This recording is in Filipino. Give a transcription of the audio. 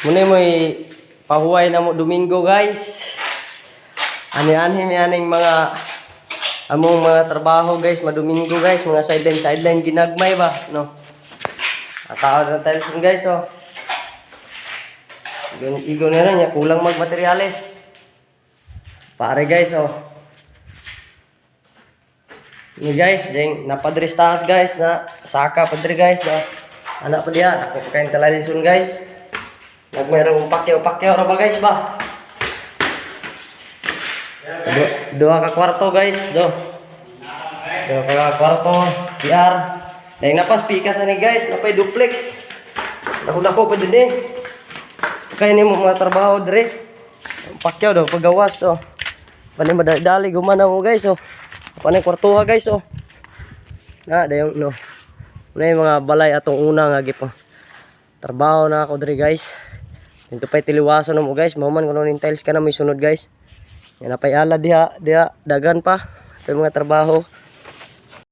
Muna mo pahuway na mo Domingo guys. Ani-ani may aning mga among mga trabaho guys, madomingo guys, mga sideline ginagmay ba, no? Ataod na tayo guys, oh. Igo na rin, kulang magmaterialis. Pare guys, oh. Ini guys, ding napadres taas guys, na saka padre guys, na anak pa diya, ako pagkain talalison guys. Nagmayroong pakyaw-pakyaw ra ba guys ba? Dua ka kwarto guys, dua ka kwarto, CR. Dahil napas pikas na ni guys, napay duplex. Dako-dako pa dyan eh. Kaya ni mo mga trabaho dire. Pakyaw daw, pagawas, oh. Panay madali gumana mo guys, oh. Panay kwartuha guys, oh. Na, dayon, no. Muna yung mga balay atong una nga gipang trabaho na ako dire guys. Dito pa'y tiliwaso na mo guys. Mahuman kung yung tiles ka na may sunod guys. Yan na pa'y ala diha dagan pa. Ito yung mga trabaho.